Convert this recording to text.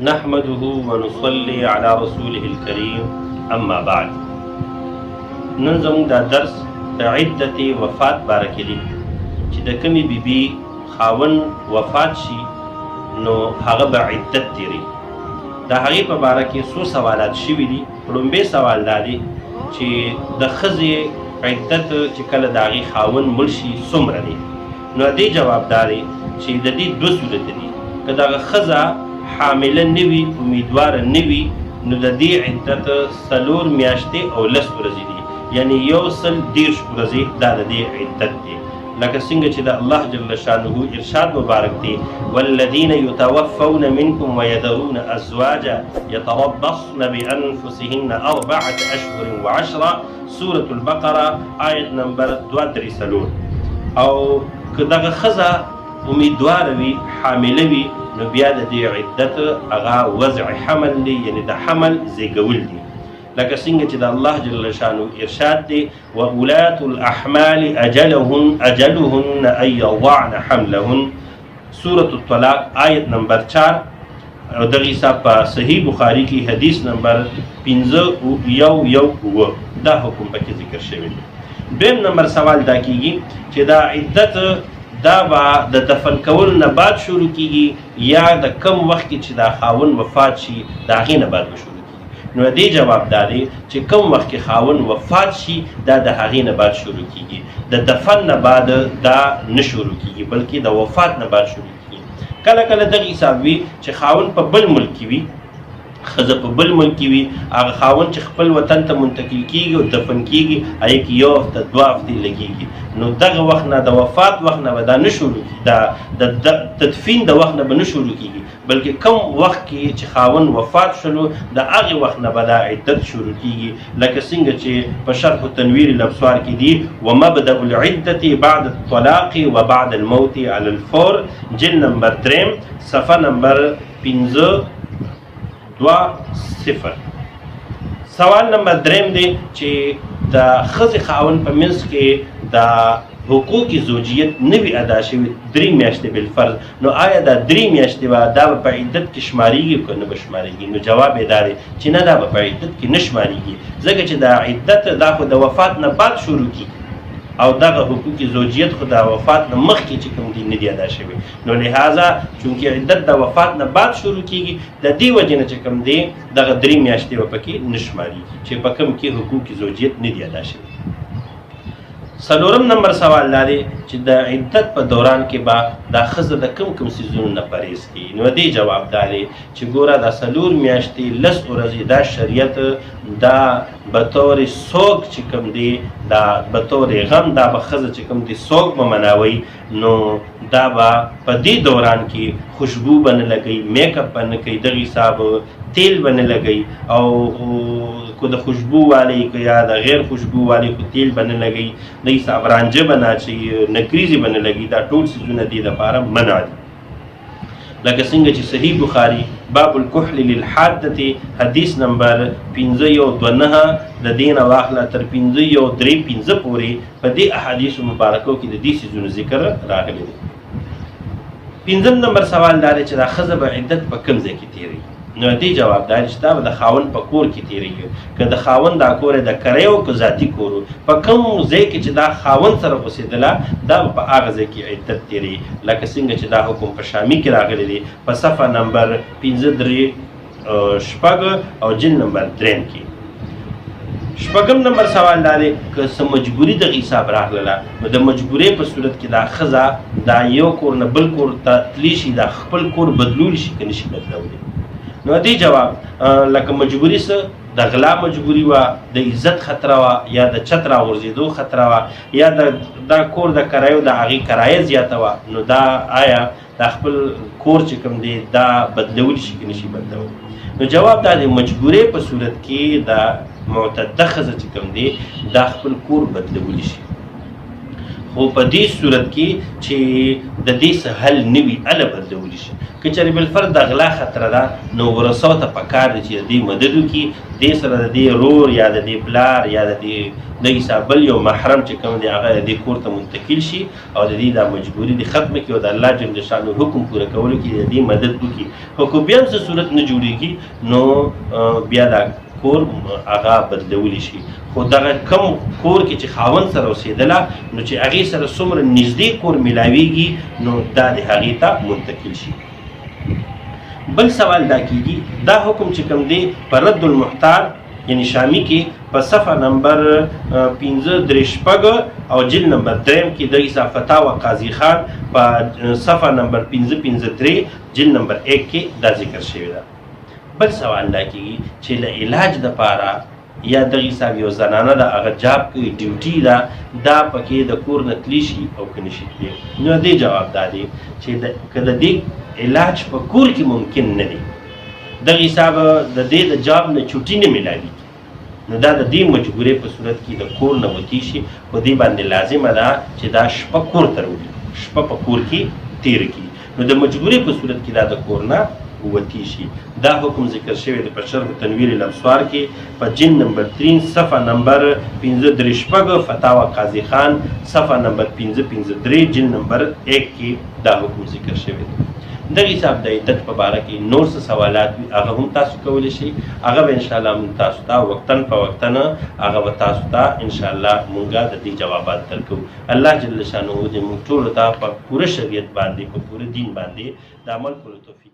نحمده ونصلي على رسوله الكريم اما بعد. نن زموږ دا درس د عدت وفات باره کې دی چې د کومې بیبي خاوند وفات شي نو هغه به عدت تیری. د هغې په باره کې څو سوالات شوي دي. لومبی سوال دا دی چې د ښځې عدت چې کله د هغې خاوند مړ شي څومره دی؟ نو دې جواب دا دی چې د دې دوه صورته دي. که دغه ښځه حامله نه وي، امیدواره نه وي، نو د دې عدت 4 میاشتې او 10 ورځې دي، یعنی 130 ورځې دا د دې عدت دی. لکه څنګه چې د الله جل شانه ارشاد مبارک دی والذین یتوفون منکم ویذرون ازواجا یتربصن بانفسهن 4 اشهر و10. سورة البقره آیت نمبر 234. او که دغه ښځه امیدواره وي، حامله وي، نو بیا د دې عدت هغه وضع حمل دی، یعنی د حمل زیږول دي. لکه څنګه چې د الله جل شانه ارشاد دی واولات الاحمال اجلهن ان یضعن حملهن. سورة الطلاق آیت نمبر 4. او دغه حساب په صحیح بخاری کې حدیث نمبر 511 دا حکم پکې ذکر شوی دی. دویم نمبر سوال دا کیږي چې دا عدت دا به د دفن کولو نه بعد شروع کیږي یا د کم وخت کې چې دا خاوند وفات شي د هغې نه بعد به شروع کیږي؟ نو دې جواب دا دی چې کم وخت کې خاوند وفات شي دا د هغې نه بعد شروع کیږي، د دفن نه بعد دا نه شروع کیږي بلکې د وفات نه بعد شروع کیږي. کله کله دغه حساب وي چې خاوند په بل ملک کې وي، ښځه په بل ملک کې وي، هغه خاوند چې خپل وطن ته منتقل کیږي او دفن کیږي هغې کې 1 هفته 2 هفتې لګیږي. نو دغه وخت نه د وفات وخت نه به دا نه شروع کیږي، د تدفین د وخت نه به نه شروع کیږي بلکې کم وخت کې چې خاوند وفات شلو د هغې وخت نه به دا عدت شروع کیږي. لکه څنګه چې په شرح تنویر الابصار کې دي ومبدأ العدة بعد الطلاق وبعد الموت على الفور، جلد نمبر 3 صفحه نمبر 520. سوال نمبر 3 دی چې د ښځې خاوند په منځ کې د حقوق زوجیت نوی ادا شوي 3 میاشتې بالفرض، نو آیا دا 3 میاشتې به دا به په عدت کې شمارېږي که نه به شمارېږي؟ نو جواب یې دا دی چې نه، دا به په عدت کې نه شمارېږي ځکه چې دا عدت دا خو د وفات نه بعد شروع کېږي او دغه حقوق زوجیت خو د وفات نه مخکې چې کوم دي نه دي ادا شوي. نو لہذا چونکې عدت د وفات نه بعد شروع کېږي د دې وجې نه چې کوم دی دغه 3 میاشتې به پکې نه شمارېږي چې په کوم کې حقوق زوجیت نه دي ادا شوي. 4 نمبر سوال دا دی چې د عدت په دوران کې به دا ښځه د کوم څیزونو نه پرهیز کوي؟ نو دې جواب دا دی چې ګوره دا 4 میاشتې 10 ورځې دا شریعت دا بطور سوګ چې کوم دی، دا بطور غم دا به ښځه چې کوم دی سوګ به مناوي، نو دا به په دې دوران کې خوشبو به نه لګوي، میک اپ به نه کوي، دغه حساب تیل به نه لګوي، او کو د خوشبو والی که یا د غیر خوشبو والی کو تیل به نه لګوي، د حساب رانجه به نه اچوي، نکریزې به نه لګوي. دا ټول څیزونه دې دپاره منع دي. لکه څنګه چې صحیح بخاری باب الکحل للحادة حدیث نمبر 519 د دې نه واخله تر 535 پورې په دې احادیثو مبارکو کې د دې څیزونو ذکر راغلی دی. 5 نمبر سوال دا دی چې دا ښځه به عدت په کوم ځای کې تېروي؟ نو دې جواب دا دی چې دا به د خاوند په کور کې تېرېږي. که د خاوند دا کور د کرۍ او که ذاتي کور په کوم ځای کې چې دا خاوند سره اوسېدله دا به په هغه ځای کې عدت تېروي. لکه څنګه چې دا حکم په شامي کې راغلی دی په صفحه نمبر 536 او جلد نمبر 3 کې. 6 نمبر سوال دا دی که څه مجبوري د حساب راغله نو د مجبورۍ په صورت کې دا ښځه دا یو کور نه بل کور ته تللی شي، دا خپل کور بدلولی شي که نه شي بدلولی؟ نو دې جواب لکه مجبوري څه د غلا مجبوري وه، د عزت خطره وه، یا د چت راغورځېدو خطره وه، یا دا کور د کرایو د هغې کرایه زیاته وه، نو دا آیا دا خپل کور چې کوم دی دا بدلولی شي که نه شي بدلولی؟ نو جواب دا دی مجبورۍ په صورت کې دا معتده ښځه چې کوم دی دا خپل کور بدلولی شي. خو په دې صورت کې چې د دې څه حل نه وي هله بدلولی شي. که چېرې بالفرض د غلا خطره ده نو ورثو ته پکار دی چې د دې مدد وکړي، دې سره د دې رور یا د دې پلار یا د دې حساب بل یو محرم چې کوم دی هغه د دې کور ته منتقل شي او د دې دا مجبوري دې ختمه کړي او د الله جل شانه حکم پوره کولو کې د دې مدد وکړي. خو که بیا هم څه صورت نه جوړېږي نو بیا دا کور هغه بدلولی شي. خو دغه کم کور کې چې خاوند سره اوسېدله نو چې هغې سره څومره نږدې کور میلاویږي نو دا د هغې ته منتقل شي. بل سوال دا کېږي دا حکم چې کوم دی په رد المحتال یعنی شامی کې په صفحه نمبر 15 او جلد نمبر 3 کې د عیسی فتاوا قاضي خان په صفحه نمبر 553 جلد نمبر 1 کې دا ذکر شوی ده. بل سوال دا کېږي چې له علاج دپاره یا دغه حساب یو زنانه ده هغه جاب کوي ډیوټي ده دا پکې د کور نه تللی شي او که نشي تللی. نو دې جواب دا دی چې که د دې علاج په کور کې ممکن نه دی، دغه حساب د دې د جاب نه چوټي نه میلاویږي، نو دا د دې مجبورۍ په صورت کې د کور نه وتی شي. په دې باندې لازمه ده چې دا شپه کور ته راولي، شپه په کور کې تېره کړي، نو د مجبورۍ په صورت کې دا د کور نه وتی شي. دا حکم ذکر شوی دی په شرح تنویر الابصار کې په جلد نمبر 3 صفحه نمبر 15 فتاوا قاضي خان صفحه نمبر 553 جلد نمبر 1 کې دا حکم ذکر شوی دی. دغه حساب د عدت په باره کې نور څه سوالات وي هغه هم تاسو کولی شئ، هغه به انشاءالله موږ تاسو ته وقتاً په وقتاً هغه به تاسو ته انشاءالله موږ د دې جوابات درکوو. الله جل شانه دې موږ ټولو ته په پوره شریعت باندې په پوره دین باندې د عمل کولو توفیق